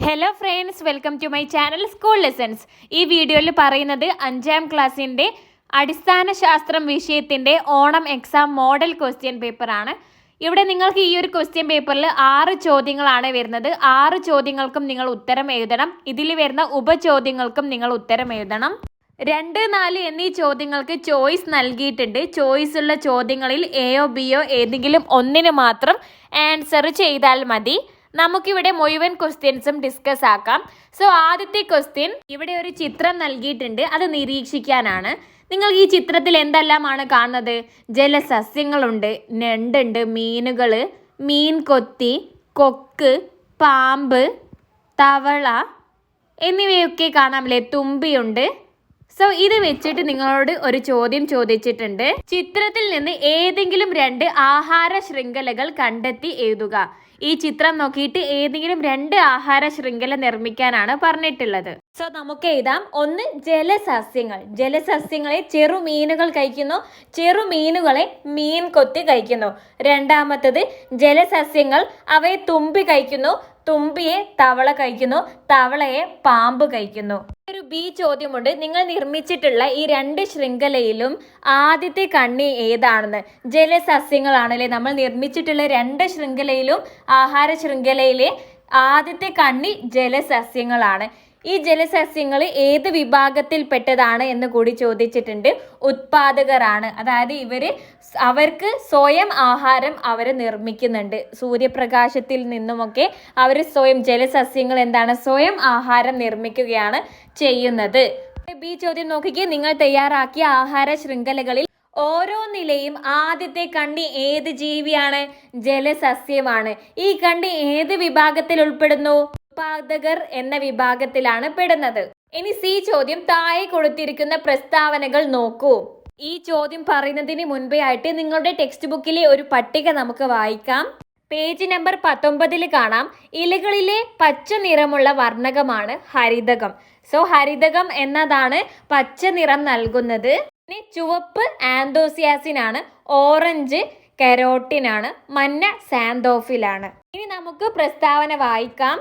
Hello friends, welcome to my channel school lessons. ഈ വീഡിയോയിൽ പറയുന്നത് 5ാം ക്ലാസ്സിൻ്റെ അടിസ്ഥാന ശാസ്ത്രം വിഷയത്തിൻ്റെ ഓണം എക്സാം മോഡൽ ക്വസ്റ്റ്യൻ പേപ്പറാണ്. ഇവിടെ നിങ്ങൾക്ക് ഈ ഒരു ക്വസ്റ്റ്യൻ പേപ്പറിൽ 6 ചോദ്യങ്ങളാണ് വരുന്നത്. 6 ചോദ്യങ്ങൾക്കും നിങ്ങൾ ഉത്തരം എഴുതണം. ഇതിൽ വരുന്ന ഉപചോദ്യങ്ങൾക്കും നിങ്ങൾ ഉത്തരം എഴുതണം. 2, 4 എന്നീ ചോദ്യങ്ങൾക്ക് ചോയ്സ് നൽകിയിട്ടുണ്ട്. ചോയ്സ് ഉള്ള ചോദ്യങ്ങളിൽ എയോ ബിയോ ഏതെങ്കിലും ഒന്നിന് മാത്രം ആൻസർ ചെയ്താൽ മതി. നമുക്കിവിടെ മുഴുവൻ ക്വസ്റ്റ്യൻസും ഡിസ്കസ് ആക്കാം. സോ ആദ്യത്തെ ക്വസ്റ്റ്യൻ, ഇവിടെ ഒരു ചിത്രം നൽകിയിട്ടുണ്ട്, അത് നിരീക്ഷിക്കാനാണ്. നിങ്ങൾ ഈ ചിത്രത്തിൽ എന്തെല്ലാമാണ് കാണുന്നത്? ജലസസ്യങ്ങളുണ്ട്, ഞണ്ടുണ്ട്, മീനുകൾ, മീൻ കൊത്തി, കൊക്ക്, പാമ്പ്, തവള എന്നിവയൊക്കെ കാണാമല്ലേ? തുമ്പിയുണ്ട്. സോ ഇത് വെച്ചിട്ട് നിങ്ങളോട് ഒരു ചോദ്യം ചോദിച്ചിട്ടുണ്ട്. ചിത്രത്തിൽ നിന്ന് ഏതെങ്കിലും 2 ആഹാര ശൃംഖലകൾ കണ്ടെത്തി എഴുതുക. ഈ ചിത്രം നോക്കിയിട്ട് ഏതെങ്കിലും 2 ആഹാര ശൃംഖല നിർമ്മിക്കാനാണ് പറഞ്ഞിട്ടുള്ളത്. സോ നമുക്ക് എഴുതാം. 1, ജലസസ്യങ്ങൾ. ജലസസ്യങ്ങളെ ചെറുമീനുകൾ കഴിക്കുന്നു, ചെറുമീനുകളെ മീൻ കൊത്തി കഴിക്കുന്നു. രണ്ടാമത്തത് ജലസസ്യങ്ങൾ അവയെ തുമ്പി കഴിക്കുന്നു, തുമ്പിയെ തവള കഴിക്കുന്നു, തവളയെ പാമ്പ് കഴിക്കുന്നു. ഒരു ബി ചോദ്യമുണ്ട്. നിങ്ങൾ നിർമ്മിച്ചിട്ടുള്ള ഈ 2 ശൃംഖലയിലും ആദ്യത്തെ കണ്ണി ഏതാണെന്ന്. ജലസസ്യങ്ങളാണല്ലേ നമ്മൾ നിർമ്മിച്ചിട്ടുള്ള 2 ശൃംഖലയിലും. ആഹാര ശൃംഖലയിലെ ആദ്യത്തെ കണ്ണി ജലസസ്യങ്ങളാണ്. ഈ ജലസസ്യങ്ങൾ ഏത് വിഭാഗത്തിൽപ്പെട്ടതാണ് എന്ന് കൂടി ചോദിച്ചിട്ടുണ്ട്. ഉത്പാദകരാണ്, അതായത് അവർക്ക് സ്വയം ആഹാരം അവർ നിർമ്മിക്കുന്നുണ്ട്. സൂര്യപ്രകാശത്തിൽ നിന്നുമൊക്കെ അവർ ജലസസ്യങ്ങൾ സ്വയം ആഹാരം നിർമ്മിക്കുകയാണ് ചെയ്യുന്നത്. ബി ചോദ്യം നോക്കിക്കേ. നിങ്ങൾ തയ്യാറാക്കിയ ആഹാര ശൃംഖലകളിൽ ഓരോ നിലയും ആദ്യത്തെ കണ്ണി ഏത് ജീവിയാണ്? ജലസസ്യമാണ്. ഈ കണ്ണി ഏത് വിഭാഗത്തിൽ ഉൾപ്പെടുന്നു? ഉത്പാദകർ എന്ന വിഭാഗത്തിലാണ് പെടുന്നത്. ഇനി സി ചോദ്യം, താഴെ കൊടുത്തിരിക്കുന്ന പ്രസ്താവനകൾ നോക്കൂ. ഈ ചോദ്യം പറയുന്നതിന് മുൻപേ ആയിട്ട് നിങ്ങളുടെ ടെക്സ്റ്റ് ബുക്കിലെ ഒരു പട്ടിക നമുക്ക് വായിക്കാം. പേജ് നമ്പർ 19 കാണാം. ഇലകളിലെ പച്ച നിറമുള്ള വർണ്ണകമാണ് ഹരിതകം. സോ ഹരിതകം എന്നതാണ് പച്ച നിറം നൽകുന്നത്. ഇനി ചുവപ്പ് ആന്തോസിയാസിൻ ആണ്, ഓറഞ്ച് കെരോട്ടിൻ ആണ്, മഞ്ഞ സാന്തോഫിൽ ആണ്. ഇനി നമുക്ക് പ്രസ്താവന വായിക്കാം.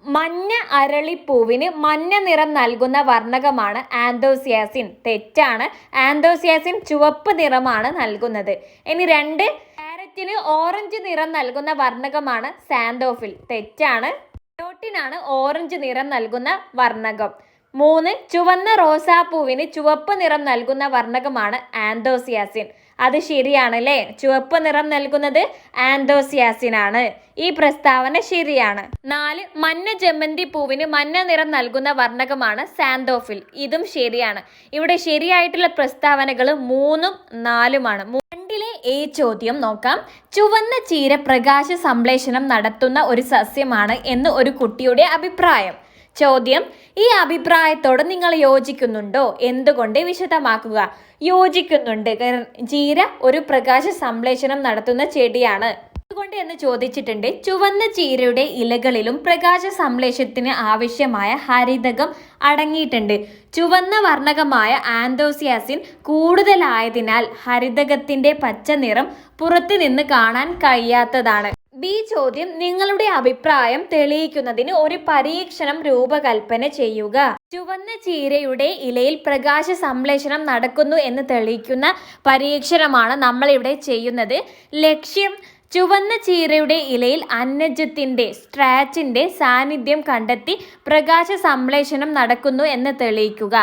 മഞ്ഞ അരളിപ്പൂവിന് മഞ്ഞ നിറം നൽകുന്ന വർണ്ണകമാണ് ആന്തോസിയാസിൻ. തെറ്റാണ്. ആന്തോസിയാസിൻ ചുവപ്പ് നിറമാണ് നൽകുന്നത്. ഇനി 2, ക്യാരറ്റിന് ഓറഞ്ച് നിറം നൽകുന്ന വർണ്ണകമാണ് സാന്തോഫിൽ. തെറ്റാണ്. കെരോട്ടിനാണ് ഓറഞ്ച് നിറം നൽകുന്ന വർണ്ണകം. 3, ചുവന്ന റോസാപ്പൂവിന് ചുവപ്പ് നിറം നൽകുന്ന വർണ്ണകമാണ് ആന്തോസിയാസിൻ. അത് ശരിയാണ് അല്ലേ? ചുവപ്പ് നിറം നൽകുന്നത് ആന്തോസിയാസിൻ ആണ്. ഈ പ്രസ്താവന ശരിയാണ്. 4, മഞ്ഞ ജമന്തി പൂവിന് മഞ്ഞ നിറം നൽകുന്ന വർണ്ണകമാണ് സാന്തോഫിൽ. ഇതും ശരിയാണ്. ഇവിടെ ശരിയായിട്ടുള്ള പ്രസ്താവനകൾ 3ഉം 4ഉമാണ്. 2ലെ എ ചോദ്യം നോക്കാം. ചുവന്ന ചീര പ്രകാശ സംശ്ലേഷണം നടത്തുന്ന ഒരു സസ്യമാണ് എന്ന് ഒരു കുട്ടിയുടെ അഭിപ്രായം. ചോദ്യം, ഈ അഭിപ്രായത്തോട് നിങ്ങൾ യോജിക്കുന്നുണ്ടോ? എന്തുകൊണ്ട്? വിശദമാക്കുക. യോജിക്കുന്നുണ്ട്. ചീര ഒരു പ്രകാശ സംശ്ലേഷണം നടത്തുന്ന ചെടിയാണ്. അതുകൊണ്ട് എന്ന് ചോദിച്ചിട്ടുണ്ട്. ചുവന്ന ചീരയുടെ ഇലകളിലും പ്രകാശ സംശ്ലേഷണത്തിന് ആവശ്യമായ ഹരിതകം അടങ്ങിയിട്ടുണ്ട്. ചുവന്ന വർണ്ണകമായ ആന്തോസിയാസിൻ കൂടുതലായതിനാൽ ഹരിതകത്തിന്റെ പച്ച നിറം പുറത്തു നിന്ന് കാണാൻ കഴിയാത്തതാണ്. ബി ചോദ്യം, നിങ്ങളുടെ അഭിപ്രായം തെളിയിക്കുന്നതിന് ഒരു പരീക്ഷണം രൂപകൽപ്പന ചെയ്യുക. ചുവന്ന ചീരയുടെ ഇലയിൽ പ്രകാശ സംശ്ലേഷണം നടക്കുന്നു എന്ന് തെളിയിക്കുന്ന പരീക്ഷണമാണ് നമ്മൾ ഇവിടെ ചെയ്യുന്നത്. ലക്ഷ്യം, ചുവന്ന ചീരയുടെ ഇലയിൽ അന്നജത്തിന്റെ സ്ട്രാച്ചിന്റെ സാന്നിധ്യം കണ്ടെത്തി പ്രകാശ സംശ്ലേഷണം നടക്കുന്നു എന്ന് തെളിയിക്കുക.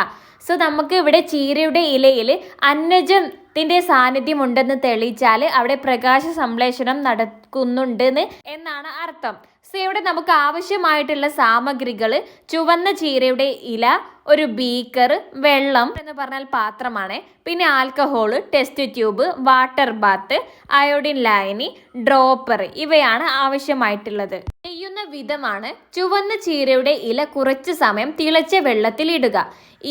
സോ നമുക്ക് ഇവിടെ ചീരയുടെ ഇലയിൽ അന്നജത്തിന്റെ സാന്നിധ്യം ഉണ്ടെന്ന് തെളിയിച്ചാൽ അവിടെ പ്രകാശ സംശ്ലേഷണം നടക്കുന്നുണ്ടെന്ന് എന്നാണ് അർത്ഥം. സോ ഇവിടെ നമുക്ക് ആവശ്യമായിട്ടുള്ള സാമഗ്രികൾ ചുവന്ന ചീരയുടെ ഇല, ഒരു ബീക്കർ, വെള്ളം എന്ന് പറഞ്ഞാൽ പാത്രമാണ്, പിന്നെ alcohol, test tube, water bath, iodine ലായനി, ഡ്രോപ്പർ ഇവയാണ് ആവശ്യമായിട്ടുള്ളത്. ചെയ്യുന്ന വിധമാണ്: ചുവന്ന ചീരയുടെ ഇല കുറച്ച് സമയം തിളച്ച വെള്ളത്തിൽ ഇടുക.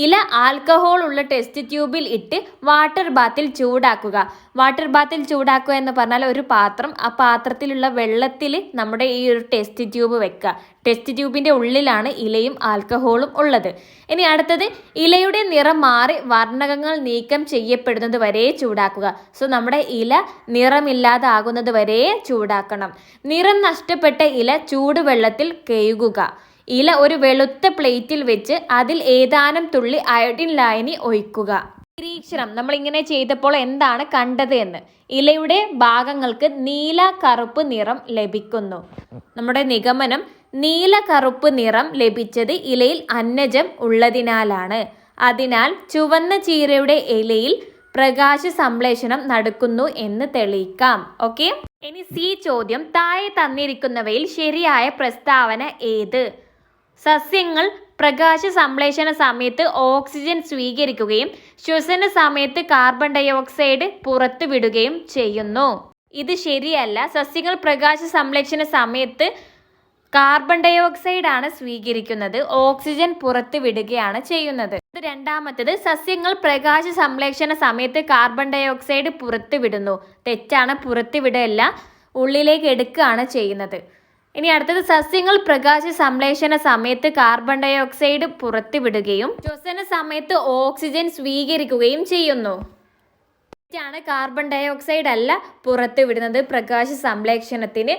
ഇല ആൽക്കഹോൾ ഉള്ള ടെസ്റ്റ് ട്യൂബിൽ ഇട്ട് വാട്ടർ ബാത്തിൽ ചൂടാക്കുക. വാട്ടർ ബാത്തിൽ ചൂടാക്കുക എന്ന് പറഞ്ഞാൽ ഒരു പാത്രം, ആ പാത്രത്തിലുള്ള വെള്ളത്തിൽ നമ്മുടെ ഈ ഒരു ടെസ്റ്റ് ട്യൂബ് വെക്കുക. ടെസ്റ്റ് ട്യൂബിൻ്റെ ഉള്ളിലാണ് ഇലയും ആൽക്കഹോളും ഉള്ളത്. ഇനി അടുത്തത്, ഇലയുടെ നിറം മാറി വർണ്ണകങ്ങൾ നീക്കം ചെയ്യപ്പെടുന്നത് വരെ ചൂടാക്കുക. സോ നമ്മുടെ ഇല നിറമില്ലാതാകുന്നത് വരെ ചൂടാക്കണം. നിറം നഷ്ടപ്പെട്ട ഇല ചൂട് ചൂടുവെള്ളത്തിൽ കഴുകുക. ഇല ഒരു വെളുത്ത പ്ലേറ്റിൽ വെച്ച് അതിൽ ഏതാനും തുള്ളി അയോഡിൻ ലായനി ഒഴിക്കുക. നിരീക്ഷണം നമ്മളിങ്ങനെ ചെയ്തപ്പോൾ എന്താണ് കണ്ടത് എന്ന്. ഇലയുടെ ഭാഗങ്ങൾക്ക് നീല കറുപ്പ് നിറം ലഭിക്കുന്നു. നമ്മുടെ നിഗമനം നീല കറുപ്പ് നിറം ലഭിച്ചത് ഇലയിൽ അന്നജം ഉള്ളതിനാലാണ്. അതിനാൽ ചുവന്ന ചീരയുടെ ഇലയിൽ പ്രകാശ സംശ്ലേഷണം നടക്കുന്നു എന്ന് തെളിയിക്കാം. ഓക്കെ, ഇനി സി ചോദ്യം. താഴെ തന്നിരിക്കുന്നവയിൽ ശരിയായ പ്രസ്താവന ഏത്? സസ്യങ്ങൾ പ്രകാശ സംശ്ലേഷണ സമയത്ത് ഓക്സിജൻ സ്വീകരിക്കുകയും ശ്വസന സമയത്ത് കാർബൺ ഡൈ ഓക്സൈഡ് പുറത്തുവിടുകയും ചെയ്യുന്നു. ഇത് ശരിയല്ല. സസ്യങ്ങൾ പ്രകാശ സംശ്ലേഷണ സമയത്ത് കാർബൺ ഡൈ ഓക്സൈഡ് ആണ് സ്വീകരിക്കുന്നത്, ഓക്സിജൻ പുറത്തു വിടുകയാണ് ചെയ്യുന്നത്. രണ്ടാമത്തേത്, സസ്യങ്ങൾ പ്രകാശ സംശ്ലേഷണ സമയത്ത് കാർബൺ ഡൈ ഓക്സൈഡ് പുറത്തു വിടുന്നു. തെറ്റാണ്, പുറത്തുവിടല്ല, ഉള്ളിലേക്ക് എടുക്കുകയാണ് ചെയ്യുന്നത്. ഇനി അടുത്തത്, സസ്യങ്ങൾ പ്രകാശ സംശ്ലേഷണ സമയത്ത് കാർബൺ ഡൈ ഓക്സൈഡ് പുറത്തുവിടുകയും ശ്വസന സമയത്ത് ഓക്സിജൻ സ്വീകരിക്കുകയും ചെയ്യുന്നു. ാണ് കാർബൺ ഡൈ ഓക്സൈഡ് അല്ല പുറത്ത് വിടുന്നത്. പ്രകാശ സംശ്ലേഷണത്തിന്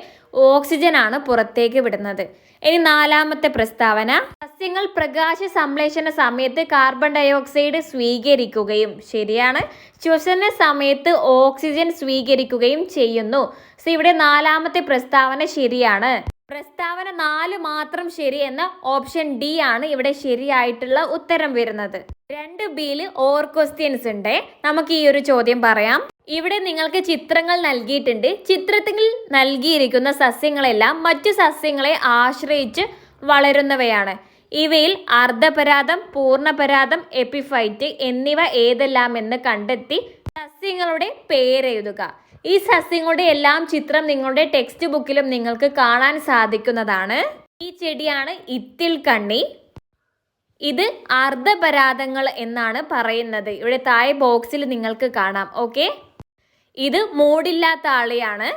ഓക്സിജൻ ആണ് പുറത്തേക്ക് വിടുന്നത്. ഇനി നാലാമത്തെ പ്രസ്താവന, സസ്യങ്ങൾ പ്രകാശ സംശ്ലേഷണ സമയത്ത് കാർബൺ ഡൈ ഓക്സൈഡ് സ്വീകരിക്കുകയും, ശരിയാണ്, ശ്വസന സമയത്ത് ഓക്സിജൻ സ്വീകരിക്കുകയും ചെയ്യുന്നു. സോ ഇവിടെ നാലാമത്തെ പ്രസ്താവന ശരിയാണ്. പ്രസ്താവന 4 മാത്രം ശരി എന്ന ഓപ്ഷൻ ഡി ആണ് ഇവിടെ ശരിയായിട്ടുള്ള ഉത്തരം വരുന്നത്. 2ബിയിൽ ഓർ ക്വസ്റ്റ്യൻസ് ഉണ്ട്. നമുക്ക് ഈ ഒരു ചോദ്യം പറയാം. ഇവിടെ നിങ്ങൾക്ക് ചിത്രങ്ങൾ നൽകിയിട്ടുണ്ട്. ചിത്രത്തിൽ നൽകിയിരിക്കുന്ന സസ്യങ്ങളെല്ലാം മറ്റു സസ്യങ്ങളെ ആശ്രയിച്ച് വളരുന്നവയാണ്. ഇവയിൽ അർദ്ധപരാതം, പൂർണ്ണപരാതം, എപ്പിഫൈറ്റ് എന്നിവ ഏതെല്ലാമെന്ന് കണ്ടെത്തി സസ്യങ്ങളുടെ പേരെഴുതുക. ഈ സസ്യങ്ങളുടെ എല്ലാം ചിത്രം നിങ്ങളുടെ ടെക്സ്റ്റ് ബുക്കിലും നിങ്ങൾക്ക് കാണാൻ സാധിക്കുന്നതാണ്. ഈ ചെടിയാണ് ഇത്തിൽ കണ്ണി. ഇത് അർദ്ധപരാതങ്ങൾ എന്നാണ് പറയുന്നത്. ഇവിടെ താഴെ ബോക്സിൽ നിങ്ങൾക്ക് കാണാം. ഓക്കെ, ഇത് മൂടില്ലാത്ത ആളെയാണ്.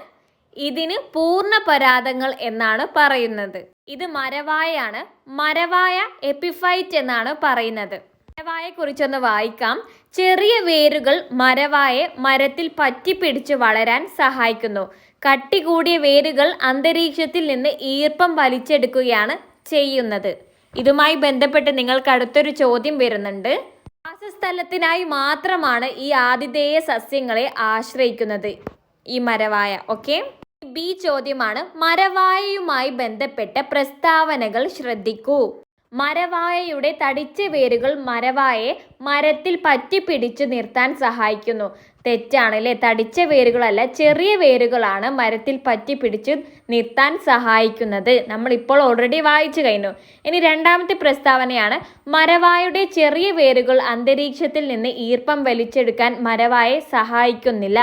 ഇതിന് പൂർണ്ണപരാതങ്ങൾ എന്നാണ് പറയുന്നത്. ഇത് മരവായയാണ്. മരവായ എപ്പിഫൈറ്റ് എന്നാണ് പറയുന്നത്. മരവായെ കുറിച്ചൊന്ന് വായിക്കാം. ചെറിയ വേരുകൾ മരവായെ മരത്തിൽ പറ്റിപ്പിടിച്ച് വളരാൻ സഹായിക്കുന്നു. കട്ടി കൂടിയ വേരുകൾ അന്തരീക്ഷത്തിൽ നിന്ന് ഈർപ്പം വലിച്ചെടുക്കുകയാണ് ചെയ്യുന്നത്. ഇതുമായി ബന്ധപ്പെട്ട് നിങ്ങൾക്ക് അടുത്തൊരു ചോദ്യം വരുന്നുണ്ട്. വാസസ്ഥലത്തിനായി മാത്രമാണ് ഈ ആതിഥേയ സസ്യങ്ങളെ ആശ്രയിക്കുന്നത് ഈ മരവായ. ഓക്കെ, ബി ചോദ്യമാണ്. മരവായയുമായി ബന്ധപ്പെട്ട പ്രസ്താവനകൾ ശ്രദ്ധിക്കൂ. മരവായയുടെ തടിച്ച വേരുകൾ മരവായെ മരത്തിൽ പറ്റിപ്പിടിച്ചു നിർത്താൻ സഹായിക്കുന്നു. തെറ്റാണ് അല്ലേ? തടിച്ച വേരുകളല്ല, ചെറിയ വേരുകളാണ് മരത്തിൽ പറ്റിപ്പിടിച്ച് നിർത്താൻ സഹായിക്കുന്നത്. നമ്മളിപ്പോൾ ഓൾറെഡി വായിച്ചു കഴിഞ്ഞു. ഇനി രണ്ടാമത്തെ പ്രസ്താവനയാണ്, മരവായുടെ ചെറിയ വേരുകൾ അന്തരീക്ഷത്തിൽ നിന്ന് ഈർപ്പം വലിച്ചെടുക്കാൻ മരവായെ സഹായിക്കുന്നില്ല.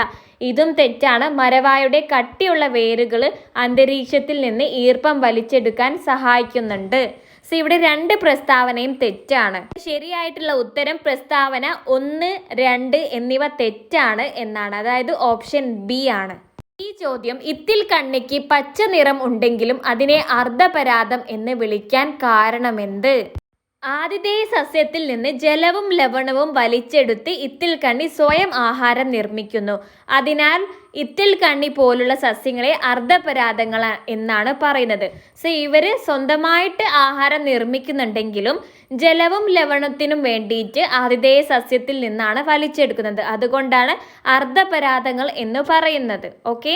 ഇതും തെറ്റാണ്. മരവായുടെ കട്ടിയുള്ള വേരുകൾ അന്തരീക്ഷത്തിൽ നിന്ന് ഈർപ്പം വലിച്ചെടുക്കാൻ സഹായിക്കുന്നുണ്ട്. സോ ഇവിടെ 2 പ്രസ്താവനയും തെറ്റാണ്. ശരിയായിട്ടുള്ള ഉത്തരം പ്രസ്താവന 1, 2 എന്നിവ തെറ്റാണ് എന്നാണ്. അതായത് ഓപ്ഷൻ ബി ആണ്. ഈ ചോദ്യം, ഇത്തിൽ കണ്ണിക്ക് പച്ച നിറം ഉണ്ടെങ്കിലും അതിനെ അർദ്ധപരാതം എന്ന് വിളിക്കാൻ കാരണമെന്ത്? ആതിഥേയ സസ്യത്തിൽ നിന്ന് ജലവും ലവണവും വലിച്ചെടുത്ത് ഇത്തിൽ കണ്ണി സ്വയം ആഹാരം നിർമ്മിക്കുന്നു. അതിനാൽ ഇത്തിൽ കണ്ണി പോലുള്ള സസ്യങ്ങളെ അർദ്ധപരാതങ്ങൾ എന്നാണ് പറയുന്നത്. സോ ഇവര് സ്വന്തമായിട്ട് ആഹാരം നിർമ്മിക്കുന്നുണ്ടെങ്കിലും ജലവും ലവണത്തിനും വേണ്ടിയിട്ട് ആതിഥേയ സസ്യത്തിൽ നിന്നാണ് വലിച്ചെടുക്കുന്നത്. അതുകൊണ്ടാണ് അർദ്ധപരാതങ്ങൾ എന്ന് പറയുന്നത്. ഓക്കെ,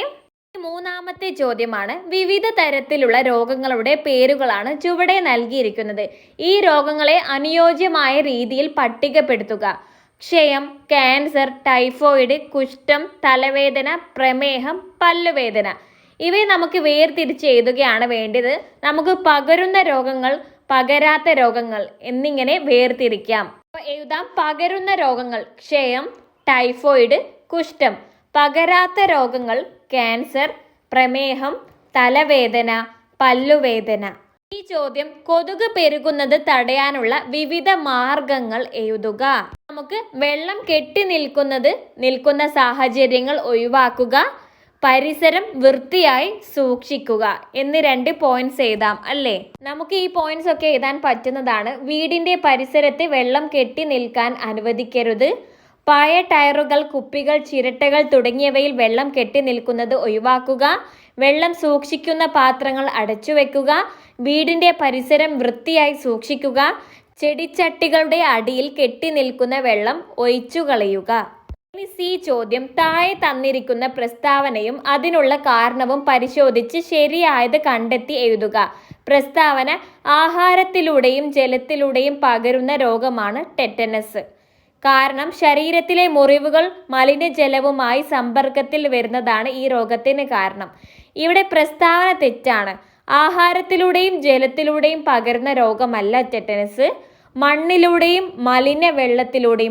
മൂന്നാമത്തെ ചോദ്യമാണ്. വിവിധ തരത്തിലുള്ള രോഗങ്ങളുടെ പേരുകളാണ് ചുവടെ നൽകിയിരിക്കുന്നത്. ഈ രോഗങ്ങളെ അനുയോജ്യമായ രീതിയിൽ പട്ടികപ്പെടുത്തുക. ക്ഷയം, ക്യാൻസർ, ടൈഫോയിഡ്, കുഷ്ഠം, തലവേദന, പ്രമേഹം, പല്ലുവേദന. ഇവയെ നമുക്ക് വേർതിരിച്ച് എഴുതുകയാണ് വേണ്ടത്. നമുക്ക് പകരുന്ന രോഗങ്ങൾ, പകരാത്ത രോഗങ്ങൾ എന്നിങ്ങനെ വേർതിരിക്കാം. എഴുതാം. പകരുന്ന രോഗങ്ങൾ ക്ഷയം, ടൈഫോയിഡ്, കുഷ്ഠം. പകരാത്ത രോഗങ്ങൾ ക്യാൻസർ, പ്രമേഹം, തലവേദന, പല്ലുവേദന. ഈ ചോദ്യം, കൊതുക് പെരുകുന്നത് തടയാനുള്ള വിവിധ മാർഗങ്ങൾ എഴുതുക. നമുക്ക് വെള്ളം കെട്ടി നിൽക്കുന്ന സാഹചര്യങ്ങൾ ഒഴിവാക്കുക, പരിസരം വൃത്തിയായി സൂക്ഷിക്കുക എന്ന് 2 പോയിന്റ്സ് എഴുതാം അല്ലേ? നമുക്ക് ഈ പോയിന്റ്സ് ഒക്കെ എഴുതാൻ പറ്റുന്നതാണ്. വീടിന്റെ പരിസരത്ത് വെള്ളം കെട്ടി നിൽക്കാൻ അനുവദിക്കരുത്. പഴയ ടയറുകൾ, കുപ്പികൾ, ചിരട്ടകൾ തുടങ്ങിയവയിൽ വെള്ളം കെട്ടി നിൽക്കുന്നത് ഒഴിവാക്കുക. വെള്ളം സൂക്ഷിക്കുന്ന പാത്രങ്ങൾ അടച്ചു വെക്കുക, വീടിന്റെ പരിസരം വൃത്തിയായി സൂക്ഷിക്കുക, ചെടിച്ചട്ടികളുടെ അടിയിൽ കെട്ടി നിൽക്കുന്ന വെള്ളം ഒഴിച്ചു കളയുക. ഇനി സി ചോദ്യം, താഴെ തന്നിരിക്കുന്ന പ്രസ്താവനയും അതിനുള്ള കാരണവും പരിശോധിച്ച് ശരിയായത് കണ്ടെത്തി എഴുതുക. പ്രസ്താവന: ആഹാരത്തിലൂടെയും ജലത്തിലൂടെയും പകരുന്ന രോഗമാണ് ടെറ്റനസ്. കാരണം ശരീരത്തിലെ മുറിവുകൾ മലിനജലവുമായി സമ്പർക്കത്തിൽ വരുന്നതാണ് ഈ രോഗത്തിന് കാരണം. ഇവിടെ പ്രസ്താവന തെറ്റാണ്. ആഹാരത്തിലൂടെയും ജലത്തിലൂടെയും പകരുന്ന രോഗമല്ല ടെറ്റനസ്. മണ്ണിലൂടെയും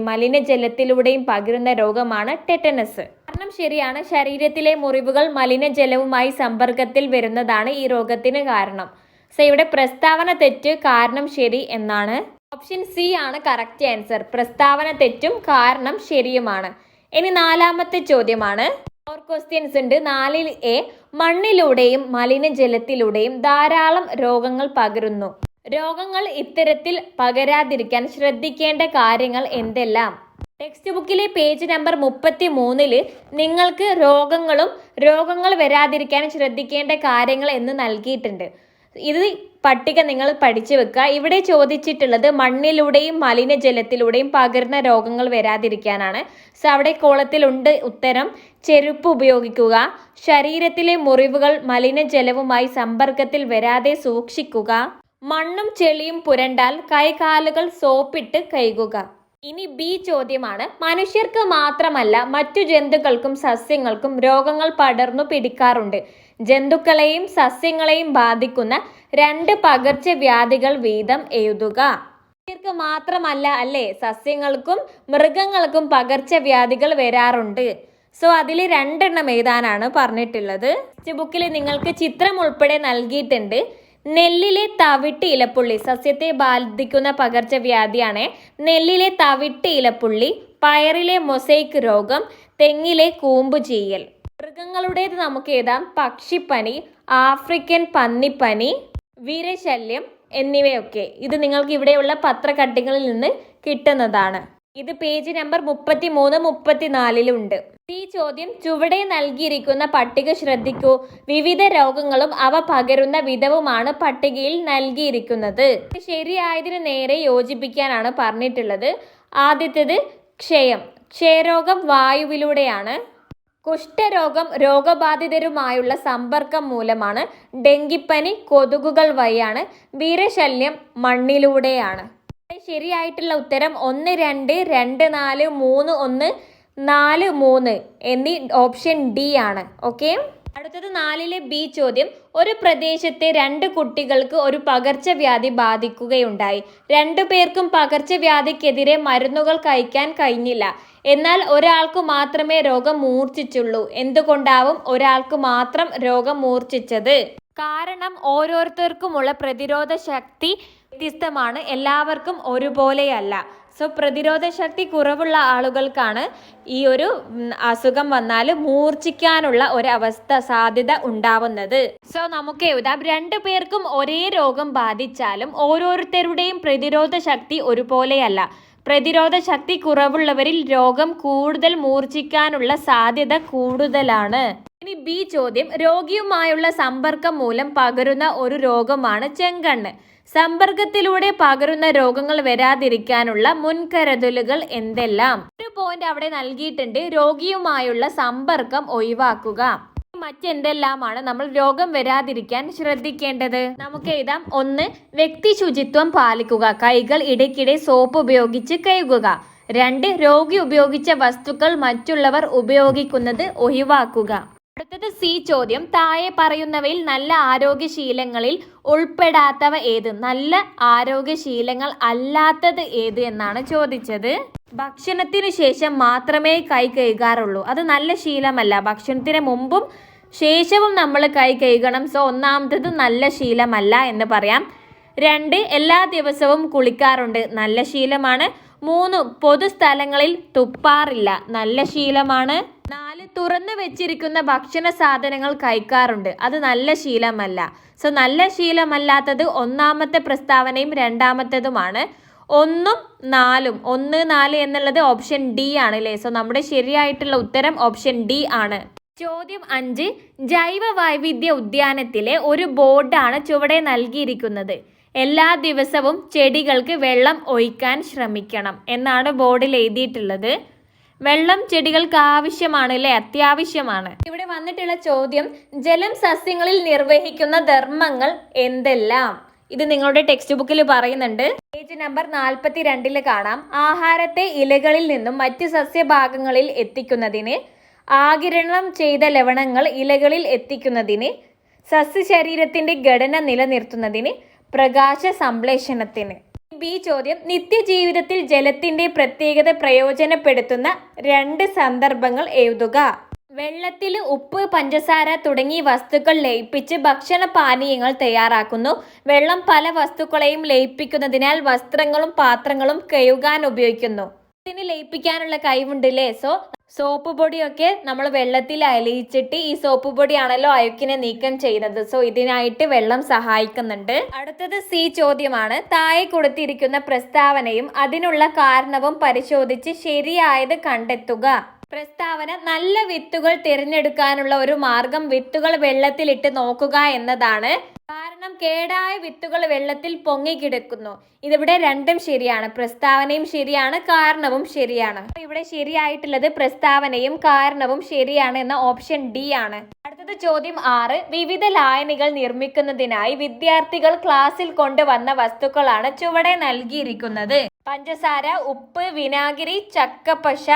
മലിനജലത്തിലൂടെയും പകരുന്ന രോഗമാണ് ടെറ്റനസ്. കാരണം ശരിയാണ്, ശരീരത്തിലെ മുറിവുകൾ മലിനജലവുമായി സമ്പർക്കത്തിൽ വരുന്നതാണ് ഈ രോഗത്തിന് കാരണം. സോ ഇവിടെ പ്രസ്താവന തെറ്റ്, കാരണം ശരി എന്നാണ്. ഓപ്ഷൻ സി ആണ് കറക്റ്റ് ആൻസർ. പ്രസ്താവന തെറ്റും കാരണം ശരിയുമാണ്. ഇനി നാലാമത്തെ ചോദ്യമാണ്. 4 ക്വസ്റ്റ്യൻസ് ഉണ്ട്. 4 എ, മണ്ണിലൂടെയും മലിനജലത്തിലൂടെയും ധാരാളം രോഗങ്ങൾ പകരുന്നു. രോഗങ്ങൾ ഇത്തരത്തിൽ പകരാതിരിക്കാൻ ശ്രദ്ധിക്കേണ്ട കാര്യങ്ങൾ എന്തെല്ലാം? ടെക്സ്റ്റ് ബുക്കിലെ പേജ് നമ്പർ 33 നിങ്ങൾക്ക് രോഗങ്ങൾ വരാതിരിക്കാൻ ശ്രദ്ധിക്കേണ്ട കാര്യങ്ങൾ എന്ന് നൽകിയിട്ടുണ്ട്. ഇത് പട്ടിക നിങ്ങൾ പഠിച്ചു വെക്കുക. ഇവിടെ ചോദിച്ചിട്ടുള്ളത് മണ്ണിലൂടെയും മലിനജലത്തിലൂടെയും പകരുന്ന രോഗങ്ങൾ വരാതിരിക്കാനാണ്. സോ അവിടെ കോളത്തിലുണ്ട് ഉത്തരം. ചെരുപ്പ് ഉപയോഗിക്കുക, ശരീരത്തിലെ മുറിവുകൾ മലിനജലവുമായി സമ്പർക്കത്തിൽ വരാതെ സൂക്ഷിക്കുക, മണ്ണും ചെളിയും പുരണ്ടാൽ കൈകാലുകൾ സോപ്പിട്ട് കഴുകുക. ഇനി ബി ചോദ്യമാണ്. മനുഷ്യർക്ക് മാത്രമല്ല മറ്റു ജന്തുക്കൾക്കും സസ്യങ്ങൾക്കും രോഗങ്ങൾ പടർന്നു പിടിക്കാറുണ്ട്. ജന്തുക്കളെയും സസ്യങ്ങളെയും ബാധിക്കുന്ന 2 പകർച്ചവ്യാധികൾ വീതം എഴുതുക. മനുഷ്യർക്ക് മാത്രമല്ല അല്ലേ, സസ്യങ്ങൾക്കും മൃഗങ്ങൾക്കും പകർച്ചവ്യാധികൾ വരാറുണ്ട്. സോ അതിൽ 2 എണ്ണം എഴുതാനാണ് പറഞ്ഞിട്ടുള്ളത്. ടെക്സ്റ്റ് ബുക്കിൽ നിങ്ങൾക്ക് ചിത്രം ഉൾപ്പെടെ നൽകിയിട്ടുണ്ട്. നെല്ലിലെ തവിട്ട് ഇലപ്പുള്ളി സസ്യത്തെ ബാധിക്കുന്ന പകർച്ചവ്യാധിയാണ്. നെല്ലിലെ തവിട്ട് ഇലപ്പുള്ളി, പയറിലെ മൊസൈക്ക് രോഗം, തെങ്ങിലെ കൂമ്പ് ചീയൽ. മൃഗങ്ങളുടേത് നമുക്ക് എഴുതാം. പക്ഷിപ്പനി, ആഫ്രിക്കൻ പന്നിപ്പനി, വിരശല്യം എന്നിവയൊക്കെ. ഇത് നിങ്ങൾക്ക് ഇവിടെയുള്ള പത്രക്കട്ടികളിൽ നിന്ന് കിട്ടുന്നതാണ്. ഇത് പേജ് നമ്പർ 33, 34 ഉണ്ട്. ഈ ചോദ്യം ചുവടെ നൽകിയിരിക്കുന്ന പട്ടിക ശ്രദ്ധിക്കൂ. വിവിധ രോഗങ്ങളും അവ പകരുന്ന വിധവുമാണ് പട്ടികയിൽ നൽകിയിരിക്കുന്നത്. ശരിയായതിന് നേരെ യോജിപ്പിക്കാനാണ് പറഞ്ഞിട്ടുള്ളത്. ആദ്യത്തേത് ക്ഷയം. ക്ഷയരോഗം വായുവിലൂടെയാണ്. കുഷ്ഠരോഗം രോഗബാധിതരുമായുള്ള സമ്പർക്കം മൂലമാണ്. ഡെങ്കിപ്പനി കൊതുകുകൾ വഴിയാണ്. വിരശല്യം മണ്ണിലൂടെയാണ്. ശരിയായിട്ടുള്ള ഉത്തരം 1, 2, 2, 4, 3, 1, 4, 3 എന്നീ ഓപ്ഷൻ ഡി ആണ്. ഓക്കെ, അടുത്തത് 4 ബി ചോദ്യം. ഒരു പ്രദേശത്തെ 2 കുട്ടികൾക്ക് ഒരു പകർച്ചവ്യാധി ബാധിക്കുകയുണ്ടായി. 2 പേർക്കും പകർച്ചവ്യാധിക്കെതിരെ മരുന്നുകൾ കഴിക്കാൻ കഴിഞ്ഞില്ല. എന്നാൽ ഒരാൾക്ക് മാത്രമേ രോഗം മൂർച്ഛിച്ചുള്ളൂ. എന്തുകൊണ്ടാവും ഒരാൾക്ക് മാത്രം രോഗം മൂർച്ഛിച്ചത്? കാരണം ഓരോരുത്തർക്കുമുള്ള പ്രതിരോധ ശക്തി വ്യത്യസ്തമാണ്. എല്ലാവർക്കും ഒരുപോലെയല്ല. സോ പ്രതിരോധ ശക്തി കുറവുള്ള ആളുകൾക്കാണ് ഈ ഒരു അസുഖം വന്നാൽ മൂർച്ഛിക്കാനുള്ള ഒരവസ്ഥ സാധ്യത ഉണ്ടാവുന്നത്. സോ നമുക്ക് എഴുതാം, 2 പേർക്കും ഒരേ രോഗം ബാധിച്ചാലും ഓരോരുത്തരുടെയും പ്രതിരോധ ശക്തി ഒരുപോലെയല്ല. പ്രതിരോധ ശക്തി കുറവുള്ളവരിൽ രോഗം കൂടുതൽ മൂർച്ഛിക്കാനുള്ള സാധ്യത കൂടുതലാണ്. ഇനി ബി ചോദ്യം. രോഗിയുമായുള്ള സമ്പർക്കം മൂലം പകരുന്ന ഒരു രോഗമാണ് ചെങ്കണ്ണ്. സമ്പർക്കത്തിലൂടെ പകരുന്ന രോഗങ്ങൾ വരാതിരിക്കാനുള്ള മുൻകരുതലുകൾ എന്തെല്ലാം? ഒരു പോയിന്റ് അവിടെ നൽകിയിട്ടുണ്ട്. രോഗിയുമായുള്ള സമ്പർക്കം ഒഴിവാക്കുക. മറ്റെന്തെല്ലാമാണ് നമ്മൾ രോഗം വരാതിരിക്കാൻ ശ്രദ്ധിക്കേണ്ടത്? നമുക്ക് എഴുതാം. 1, വ്യക്തി ശുചിത്വം പാലിക്കുക. കൈകൾ ഇടയ്ക്കിടെ സോപ്പ് ഉപയോഗിച്ച് കഴുകുക. 2, രോഗി ഉപയോഗിച്ച വസ്തുക്കൾ മറ്റുള്ളവർ ഉപയോഗിക്കുന്നത് ഒഴിവാക്കുക. അടുത്തത് സി ചോദ്യം. താഴെ പറയുന്നവയിൽ നല്ല ആരോഗ്യശീലങ്ങളിൽ ഉൾപ്പെടാത്തവ ഏത്? നല്ല ആരോഗ്യശീലങ്ങൾ അല്ലാത്തത് ഏത് എന്നാണ് ചോദിച്ചത്. ഭക്ഷണത്തിന് ശേഷം മാത്രമേ കൈ കഴുകാറുള്ളൂ. അത് നല്ല ശീലമല്ല. ഭക്ഷണത്തിന് മുമ്പും ശേഷവും നമ്മൾ കൈ കഴുകണം. സോ ഒന്നാമത്തത് നല്ല ശീലമല്ല എന്ന് പറയാം. 2, എല്ലാ ദിവസവും കുളിക്കാറുണ്ട്. നല്ല ശീലമാണ്. 3, പൊതുസ്ഥലങ്ങളിൽ തുപ്പാറില്ല. നല്ല ശീലമാണ്. 4, തുറന്നു വെച്ചിരിക്കുന്ന ഭക്ഷണ സാധനങ്ങൾ കഴിക്കാറുണ്ട്. അത് നല്ല ശീലമല്ല. സോ നല്ല ശീലമല്ലാത്തത് ഒന്നാമത്തെ പ്രസ്താവനയും രണ്ടാമത്തേതുമാണ്. 1, 4. 1, 4 എന്നുള്ളത് ഓപ്ഷൻ ഡി ആണ് അല്ലേ. സോ നമ്മുടെ ശരിയായിട്ടുള്ള ഉത്തരം ഓപ്ഷൻ ഡി ആണ്. ചോദ്യം 5. ജൈവ വൈവിധ്യ ഉദ്യാനത്തിലെ ഒരു ബോർഡാണ് ചുവടെ നൽകിയിരിക്കുന്നത്. എല്ലാ ദിവസവും ചെടികൾക്ക് വെള്ളം ഒഴിക്കാൻ ശ്രമിക്കണം എന്നാണ് ബോർഡിൽ എഴുതിയിട്ടുള്ളത്. വെള്ളം ചെടികൾക്ക് ആവശ്യമാണ് അല്ലേ, അത്യാവശ്യമാണ്. ഇവിടെ വന്നിട്ടുള്ള ചോദ്യം, ജലം സസ്യങ്ങളിൽ നിർവഹിക്കുന്ന ധർമ്മങ്ങൾ എന്തെല്ലാം? ഇത് നിങ്ങളുടെ ടെക്സ്റ്റ് ബുക്കിൽ പറയുന്നുണ്ട്. പേജ് നമ്പർ 42 കാണാം. ആഹാരത്തെ ഇലകളിൽ നിന്നും മറ്റ് സസ്യഭാഗങ്ങളിൽ എത്തിക്കുന്നതിന്, ആഗിരണം ചെയ്ത ലവണങ്ങൾ ഇലകളിൽ എത്തിക്കുന്നതിന്, സസ്യശരീരത്തിന്റെ ഘടന നിലനിർത്തുന്നതിന്, പ്രകാശ സംശ്ലേഷണത്തിന്. ബി ചോദ്യം, നിത്യജീവിതത്തിൽ ജലത്തിന്റെ പ്രത്യേകത പ്രയോജനപ്പെടുത്തുന്ന 2 സന്ദർഭങ്ങൾ എഴുതുക. വെള്ളത്തിൽ ഉപ്പ്, പഞ്ചസാര തുടങ്ങിയ വസ്തുക്കൾ ലയിപ്പിച്ച് ഭക്ഷണ പാനീയങ്ങൾ തയ്യാറാക്കുന്നു. വെള്ളം പല വസ്തുക്കളെയും ലയിപ്പിക്കുന്നതിനാൽ വസ്ത്രങ്ങളും പാത്രങ്ങളും കഴുകാൻ ഉപയോഗിക്കുന്നു. ഇതിന് ലയിപ്പിക്കാനുള്ള കഴിവുണ്ടല്ലേ. സോപ്പ് പൊടിയൊക്കെ നമ്മൾ വെള്ളത്തിൽ അലിയിച്ചിട്ട് ഈ സോപ്പ് പൊടിയാണല്ലോ അഴുക്കിനെ നീക്കം ചെയ്യുന്നത്. ഇതിനായിട്ട് വെള്ളം സഹായിക്കുന്നുണ്ട്. അടുത്തത് സി ചോദ്യമാണ്. താഴെ കൊടുത്തിരിക്കുന്ന പ്രസ്താവനയും അതിനുള്ള കാരണവും പരിശോധിച്ച് ശരിയായത് കണ്ടെത്തുക. പ്രസ്താവന, നല്ല വിത്തുകൾ തിരഞ്ഞെടുക്കാനുള്ള ഒരു മാർഗം വിത്തുകൾ വെള്ളത്തിലിട്ട് നോക്കുക എന്നതാണ്. കാരണം കേടായ വിത്തുകൾ വെള്ളത്തിൽ പൊങ്ങിക്കിടക്കുന്നു. ഇതിവിടെ രണ്ടും ശരിയാണ്. പ്രസ്താവനയും ശരിയാണ്, കാരണവും ശരിയാണ്. ഇവിടെ ശരിയായിട്ടുള്ളത് പ്രസ്താവനയും കാരണവും ശരിയാണ് എന്ന ഓപ്ഷൻ ഡി ആണ്. അടുത്തത് ചോദ്യം 6. വിവിധ ലായനികൾ നിർമ്മിക്കുന്നതിനായി വിദ്യാർത്ഥികൾ ക്ലാസ്സിൽ കൊണ്ടുവന്ന വസ്തുക്കളാണ് ചുവടെ നൽകിയിരിക്കുന്നത്. പഞ്ചസാര, ഉപ്പ്, വിനാഗിരി, ചക്കപ്പശ,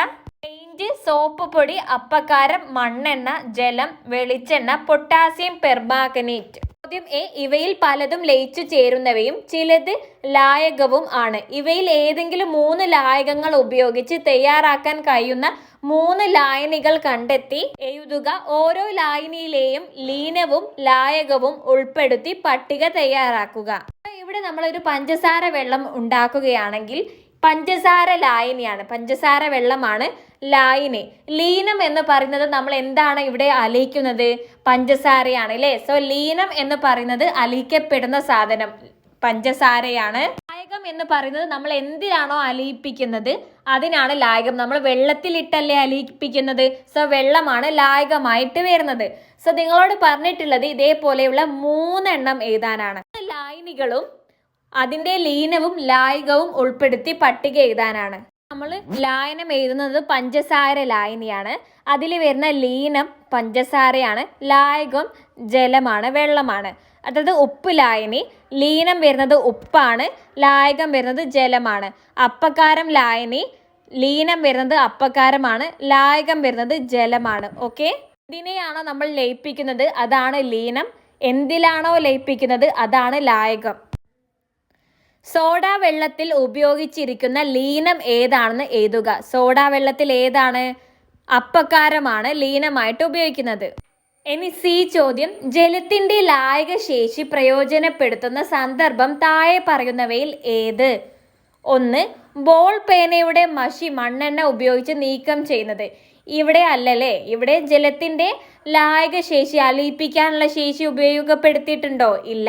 പെയിന്റ്, സോപ്പ് പൊടി, അപ്പക്കാരം, മണ്ണെണ്ണ, ജലം, വെളിച്ചെണ്ണ, പൊട്ടാസ്യം പെർമാംഗനേറ്റ്. ചോദ്യം എ. ഇവയിൽ പലതും ലയിച്ചു ചേരുന്നവയും ചിലത് ലായകവും ആണ്. ഇവയിൽ ഏതെങ്കിലും 3 ലായകങ്ങൾ ഉപയോഗിച്ച് തയ്യാറാക്കാൻ കഴിയുന്ന 3 ലായനികൾ കണ്ടെത്തി എഴുതുക. ഓരോ ലായനിയിലെയും ലീനവും ലായകവും ഉൾപ്പെടുത്തി പട്ടിക തയ്യാറാക്കുക. ഇവിടെ നമ്മളൊരു പഞ്ചസാര വെള്ളം ഉണ്ടാക്കുകയാണെങ്കിൽ പഞ്ചസാര ലായനിയാണ്, പഞ്ചസാര വെള്ളമാണ് ലായനി. ലീനം എന്ന് പറയുന്നത് നമ്മൾ എന്താണ് ഇവിടെ അലിയിക്കുന്നത്? പഞ്ചസാരയാണ് അല്ലേ. ലീനം എന്ന് പറയുന്നത് അലിയിക്കപ്പെടുന്ന സാധനം പഞ്ചസാരയാണ്. ലായകം എന്ന് പറയുന്നത് നമ്മൾ എന്തിനാണോ അലിയിപ്പിക്കുന്നത് അതിനാണ് ലായകം. നമ്മൾ വെള്ളത്തിലിട്ടല്ലേ അലിയിപ്പിക്കുന്നത്. വെള്ളമാണ് ലായകമായിട്ട് വരുന്നത്. നിങ്ങളോട് പറഞ്ഞിട്ടുള്ളത് ഇതേപോലെയുള്ള 3 എണ്ണം എഴുതാനാണ്. ലായനികളും അതിന്റെ ലീനവും ലായകവും ഉൾപ്പെടുത്തി പട്ടിക എഴുതാനാണ്. നമ്മൾ ലായനം എഴുതുന്നത് പഞ്ചസാര ലായനിയാണ്. അതിൽ വരുന്ന ലീനം പഞ്ചസാരയാണ്, ലായകം ജലമാണ്, വെള്ളമാണ്. അതായത് ഉപ്പ് ലായനി, ലീനം വരുന്നത് ഉപ്പാണ്, ലായകം വരുന്നത് ജലമാണ്. അപ്പക്കാരം ലായനി, ലീനം വരുന്നത് അപ്പക്കാരമാണ്, ലായകം വരുന്നത് ജലമാണ്. ഓക്കെ, ഇതിനെയാണോ നമ്മൾ ലയിപ്പിക്കുന്നത് അതാണ് ലീനം, എന്തിലാണോ ലയിപ്പിക്കുന്നത് അതാണ് ലായകം. സോഡ വെള്ളത്തിൽ ഉപയോഗിച്ചിരിക്കുന്ന ലീനം ഏതാണെന്ന് എഴുതുക. സോഡ വെള്ളത്തിൽ ഏതാണ്? അപ്പക്കാരമാണ് ലീനമായിട്ട് ഉപയോഗിക്കുന്നത്. ഇനി സി ചോദ്യം, ജലത്തിന്റെ ലായക ശേഷി പ്രയോജനപ്പെടുത്തുന്ന സന്ദർഭം താഴെ പറയുന്നവയിൽ ഏത്? 1. ബോൾ പേനയുടെ മഷി മണ്ണെണ്ണ ഉപയോഗിച്ച് നീക്കം ചെയ്യുന്നത്. ഇവിടെ അല്ലല്ലേ, ഇവിടെ ജലത്തിന്റെ ലായക ശേഷി അലിയിപ്പിക്കാനുള്ള ശേഷി ഉപയോഗപ്പെടുത്തിയിട്ടുണ്ടോ? ഇല്ല.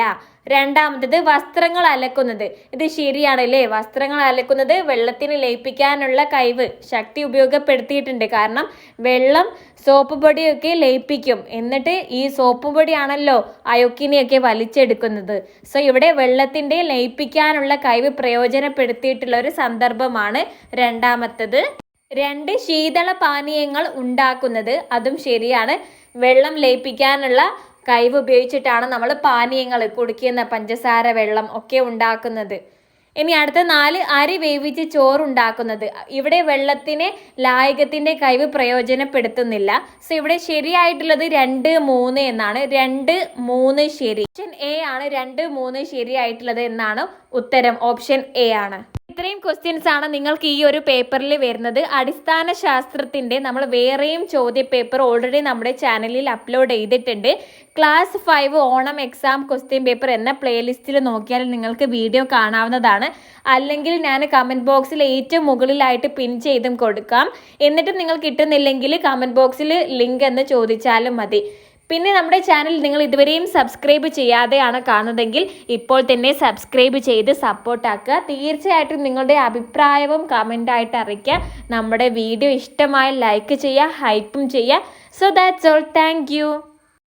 രണ്ടാമത്തത് വസ്ത്രങ്ങൾ അലക്കുന്നത്. ഇത് ശരിയാണല്ലേ. വസ്ത്രങ്ങൾ അലക്കുന്നത് വെള്ളത്തിന് ലയിപ്പിക്കാനുള്ള കഴിവ് ശക്തി ഉപയോഗപ്പെടുത്തിയിട്ടുണ്ട്. കാരണം വെള്ളം സോപ്പ് പൊടിയൊക്കെ ലയിപ്പിക്കും, എന്നിട്ട് ഈ സോപ്പ് പൊടിയാണല്ലോ അഴുക്കിനെയൊക്കെ വലിച്ചെടുക്കുന്നത്. ഇവിടെ വെള്ളത്തിന്റെ ലയിപ്പിക്കാനുള്ള കഴിവ് പ്രയോജനപ്പെടുത്തിയിട്ടുള്ള ഒരു സന്ദർഭമാണ് രണ്ടാമത്തത്. 2. ശീതള പാനീയങ്ങൾ ഉണ്ടാക്കുന്നത്. അതും ശരിയാണ്. വെള്ളം ലയിപ്പിക്കാനുള്ള കഴിവ് ഉപയോഗിച്ചിട്ടാണ് നമ്മൾ പാനീയങ്ങൾ കുടിക്കുന്ന പഞ്ചസാര വെള്ളം ഒക്കെ ഉണ്ടാക്കുന്നത്. ഇനി അടുത്ത 4. അരി വേവിച്ച് ചോറുണ്ടാക്കുന്നത്. ഇവിടെ വെള്ളത്തിന് ലായകത്തിന്റെ കഴിവ് പ്രയോജനപ്പെടുത്തുന്നില്ല. ഇവിടെ ശരിയായിട്ടുള്ളത് 2, 3 എന്നാണ്. 2, 3 ശരി. ഓപ്ഷൻ എ ആണ് 2, 3 ശരിയായിട്ടുള്ളത് എന്നാണ് ഉത്തരം. ഓപ്ഷൻ എ ആണ്. ഇത്രയും ക്വസ്റ്റ്യൻസ് ആണ് നിങ്ങൾക്ക് ഈ ഒരു പേപ്പറിൽ വരുന്നത്. അടിസ്ഥാന ശാസ്ത്രത്തിന്റെ നമ്മൾ വേറെയും ചോദ്യ പേപ്പർ ഓൾറെഡി നമ്മുടെ ചാനലിൽ അപ്ലോഡ് ചെയ്തിട്ടുണ്ട്. Class 5 Onam exam question paper എന്ന പ്ലേലിസ്റ്റിൽ നോക്കിയാൽ നിങ്ങൾക്ക് വീഡിയോ കാണാവുന്നതാണ്. അല്ലെങ്കിൽ ഞാൻ കമൻറ്റ് ബോക്സിൽ ഏറ്റവും മുകളിലായിട്ട് പിൻ ചെയ്തും കൊടുക്കാം. എന്നിട്ടും നിങ്ങൾ കിട്ടുന്നില്ലെങ്കിൽ കമൻറ്റ് ബോക്സിൽ ലിങ്ക് എന്ന് ചോദിച്ചാലും മതി. പിന്നെ നമ്മുടെ ചാനൽ നിങ്ങൾ ഇതുവരെയും സബ്സ്ക്രൈബ് ചെയ്യാതെയാണ് കാണുന്നതെങ്കിൽ ഇപ്പോൾ തന്നെ സബ്സ്ക്രൈബ് ചെയ്ത് സപ്പോർട്ടാക്കുക. തീർച്ചയായിട്ടും നിങ്ങളുടെ അഭിപ്രായവും കമൻ്റായിട്ട് അറിയിക്കുക. നമ്മുടെ വീഡിയോ ഇഷ്ടമായി ലൈക്ക് ചെയ്യുക, ഹൈപ്പും ചെയ്യുക. So that's all. Thank you.